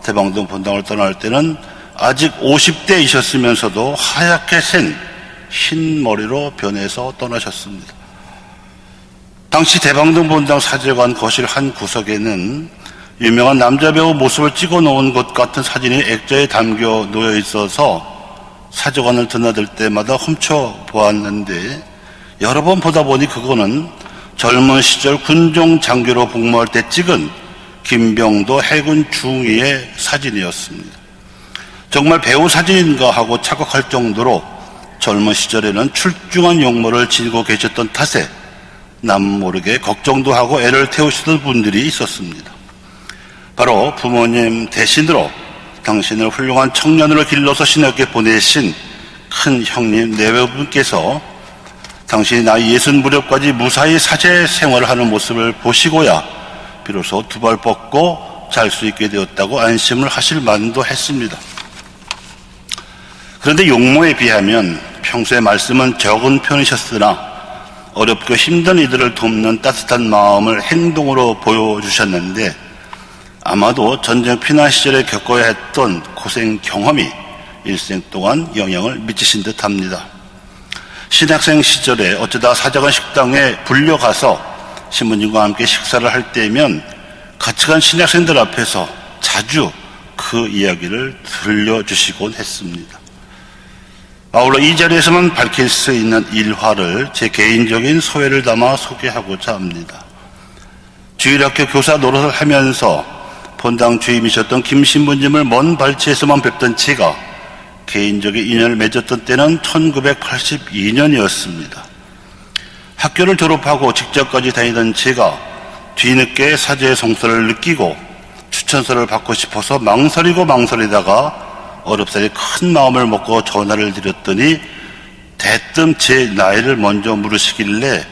대방동 본당을 떠날 때는 아직 50대이셨으면서도 하얗게 센 흰 머리로 변해서 떠나셨습니다. 당시 대방동 본당 사제관 거실 한 구석에는 유명한 남자 배우 모습을 찍어 놓은 것 같은 사진이 액자에 담겨 놓여 있어서 사제관을 드나들 때마다 훔쳐 보았는데 여러 번 보다 보니 그거는 젊은 시절 군종 장교로 복무할 때 찍은 김병도 해군 중위의 사진이었습니다. 정말 배우 사진인가 하고 착각할 정도로 젊은 시절에는 출중한 용모를 지니고 계셨던 탓에 남 모르게 걱정도 하고 애를 태우시던 분들이 있었습니다. 바로 부모님 대신으로 당신을 훌륭한 청년으로 길러서 신학교에 보내신 큰 형님 내외분께서 당신이 나이 60 무렵까지 무사히 사제 생활을 하는 모습을 보시고야 비로소 두 발 뻗고 잘 수 있게 되었다고 안심을 하실 만도 했습니다. 그런데 용모에 비하면 평소에 말씀은 적은 편이셨으나 어렵고 힘든 이들을 돕는 따뜻한 마음을 행동으로 보여주셨는데 아마도 전쟁 피난 시절에 겪어야 했던 고생 경험이 일생 동안 영향을 미치신 듯합니다. 신학생 시절에 어쩌다 사제관 식당에 불려가서 신부님과 함께 식사를 할 때면 같이 간 신학생들 앞에서 자주 그 이야기를 들려주시곤 했습니다. 아울러 이 자리에서만 밝힐 수 있는 일화를 제 개인적인 소회를 담아 소개하고자 합니다. 주일학교 교사 노릇을 하면서 본당 주임이셨던 김 신부님을 먼 발치에서만 뵙던 제가 개인적인 인연을 맺었던 때는 1982년이었습니다. 학교를 졸업하고 직장까지 다니던 제가 뒤늦게 사제의 성서를 느끼고 추천서를 받고 싶어서 망설이다가 어렵사리 큰 마음을 먹고 전화를 드렸더니 대뜸 제 나이를 먼저 물으시길래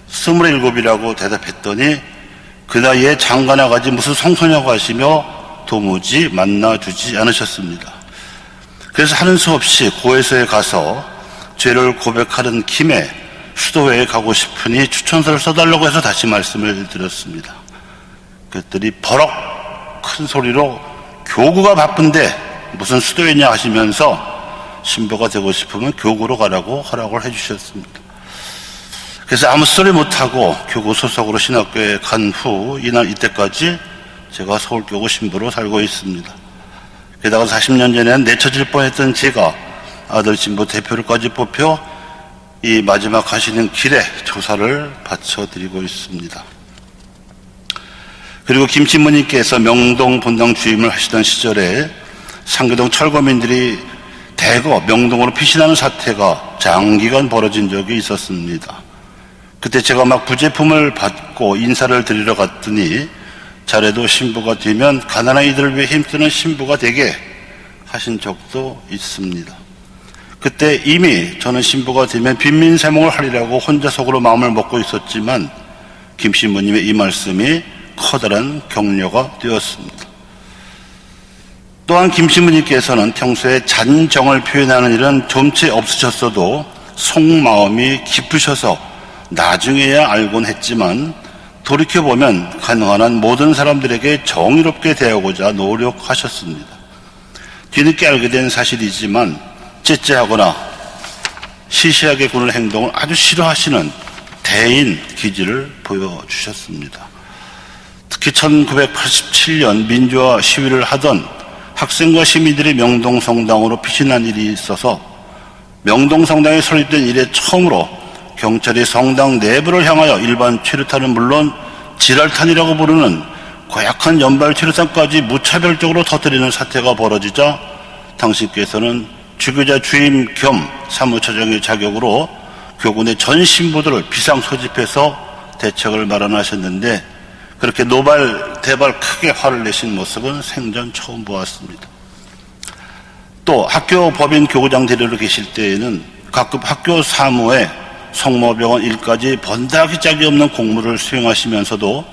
27이라고 대답했더니 그 나이에 장가나 가지 무슨 성소냐고 하시며 도무지 만나주지 않으셨습니다. 그래서 하는 수 없이 고해소에 가서 죄를 고백하는 김에 수도회에 가고 싶으니 추천서를 써달라고 해서 다시 말씀을 드렸습니다. 그랬더니 버럭 큰 소리로 교구가 바쁜데 무슨 수도회냐 하시면서 신부가 되고 싶으면 교구로 가라고 허락을 해주셨습니다. 그래서 아무 소리 못하고 교구 소속으로 신학교에 간 후 이때까지 제가 서울교구 신부로 살고 있습니다. 게다가 40년 전에는 내쳐질 뻔했던 제가 아들 신부 대표로까지 뽑혀 이 마지막 하시는 길에 조사를 바쳐드리고 있습니다. 그리고 김 신부님께서 명동 본당 주임을 하시던 시절에 상계동 철거민들이 대거 명동으로 피신하는 사태가 장기간 벌어진 적이 있었습니다. 그때 제가 막 부제품을 받고 인사를 드리러 갔더니 자네도 신부가 되면 가난한 이들을 위해 힘쓰는 신부가 되게 하신 적도 있습니다. 그때 이미 저는 신부가 되면 빈민세몽을 하리라고 혼자 속으로 마음을 먹고 있었지만 김 신부님의 이 말씀이 커다란 격려가 되었습니다. 또한 김 신부님께서는 평소에 잔정을 표현하는 일은 좀채 없으셨어도 속마음이 깊으셔서 나중에야 알곤 했지만 돌이켜보면 가능한 한 모든 사람들에게 정의롭게 대하고자 노력하셨습니다. 뒤늦게 알게 된 사실이지만 째째하거나 시시하게 구는 행동을 아주 싫어하시는 대인 기질을 보여주셨습니다. 특히 1987년 민주화 시위를 하던 학생과 시민들이 명동성당으로 피신한 일이 있어서 명동성당에 설립된 이래 처음으로 경찰이 성당 내부를 향하여 일반 최루탄은 물론 지랄탄이라고 부르는 고약한 연발 최루탄까지 무차별적으로 터뜨리는 사태가 벌어지자 당신께서는 주교자 주임 겸 사무처장의 자격으로 교군의 전 신부들을 비상 소집해서 대책을 마련하셨는데 그렇게 노발대발 크게 화를 내신 모습은 생전 처음 보았습니다. 또 학교 법인 교구장 대리로 계실 때에는 각급 학교 사무에 성모병원 일까지 번다기 짝이 없는 공무를 수행하시면서도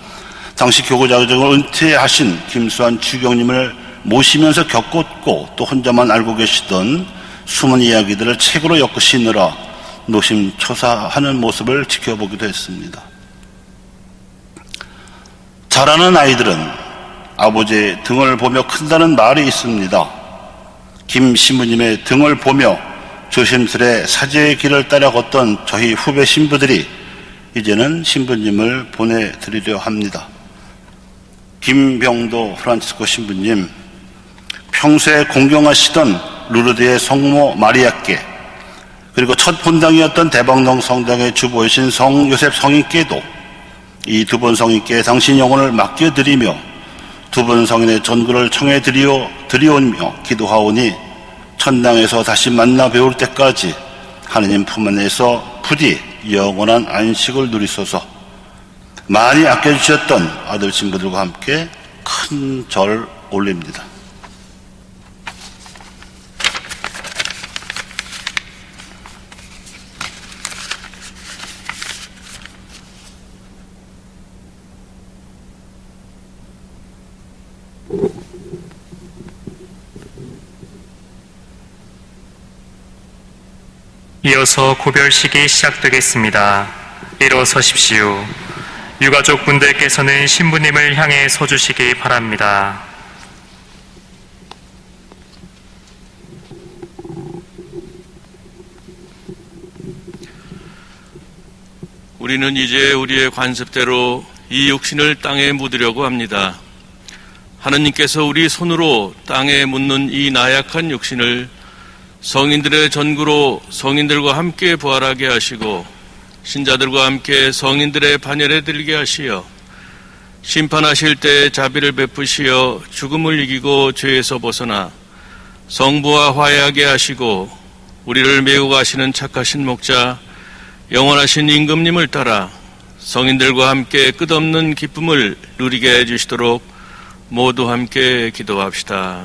당시 교구 자격을 은퇴하신 김수환 주경님을 모시면서 겪었고 또 혼자만 알고 계시던 숨은 이야기들을 책으로 엮으시느라 노심초사하는 모습을 지켜보기도 했습니다. 자라는 아이들은 아버지의 등을 보며 큰다는 말이 있습니다. 김 신부님의 등을 보며 조심스레 사제의 길을 따라 걷던 저희 후배 신부들이 이제는 신부님을 보내드리려 합니다. 김병도 프란치스코 신부님, 평소에 공경하시던 루르드의 성모 마리아께 그리고 첫 본당이었던 대방동 성당의 주보이신 성 요셉 성인께도 이 두 분 성인께 당신 영혼을 맡겨드리며 두 분 성인의 전구를 청해 드리오며 기도하오니 천당에서 다시 만나 뵈올 때까지 하느님 품 안에서 부디 영원한 안식을 누리소서. 많이 아껴주셨던 아들 신부들과 함께 큰 절 올립니다. 이어서 고별식이 시작되겠습니다. 일어서십시오. 유가족 분들께서는 신부님을 향해 서주시기 바랍니다. 우리는 이제 우리의 관습대로 이 육신을 땅에 묻으려고 합니다. 하느님께서 우리 손으로 땅에 묻는 이 나약한 육신을 성인들의 전구로 성인들과 함께 부활하게 하시고 신자들과 함께 성인들의 반열에 들게 하시어 심판하실 때 자비를 베푸시어 죽음을 이기고 죄에서 벗어나 성부와 화해하게 하시고 우리를 메고 가시는 착하신 목자 영원하신 임금님을 따라 성인들과 함께 끝없는 기쁨을 누리게 해주시도록 모두 함께 기도합시다.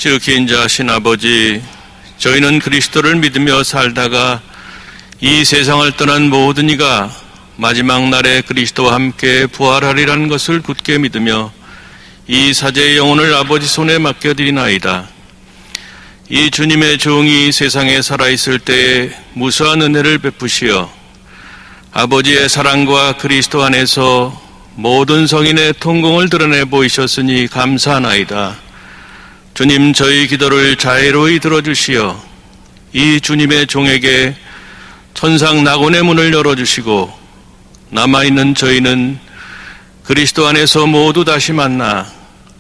지극히 자신 아버지, 저희는 그리스도를 믿으며 살다가 이 세상을 떠난 모든 이가 마지막 날에 그리스도와 함께 부활하리라는 것을 굳게 믿으며 이 사제의 영혼을 아버지 손에 맡겨드리나이다. 이 주님의 종이 세상에 살아있을 때에 무수한 은혜를 베푸시어 아버지의 사랑과 그리스도 안에서 모든 성인의 통공을 드러내 보이셨으니 감사하나이다. 주님, 저희 기도를 자애로이 들어주시어 이 주님의 종에게 천상 낙원의 문을 열어주시고 남아있는 저희는 그리스도 안에서 모두 다시 만나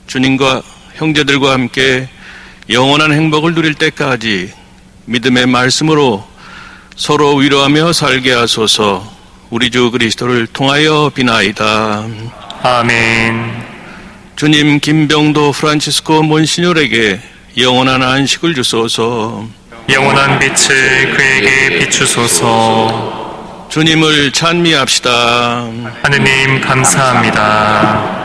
주님과 형제들과 함께 영원한 행복을 누릴 때까지 믿음의 말씀으로 서로 위로하며 살게 하소서. 우리 주 그리스도를 통하여 비나이다. 아멘. 주님, 김병도 프란치스코 몬시뇨르에게 영원한 안식을 주소서. 영원한 빛을 그에게 비추소서. 주님을 찬미합시다. 하느님 감사합니다.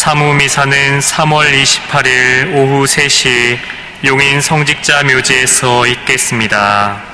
사무미사는 3월 28일 오후 3시 용인 성직자 묘지에서 있겠습니다.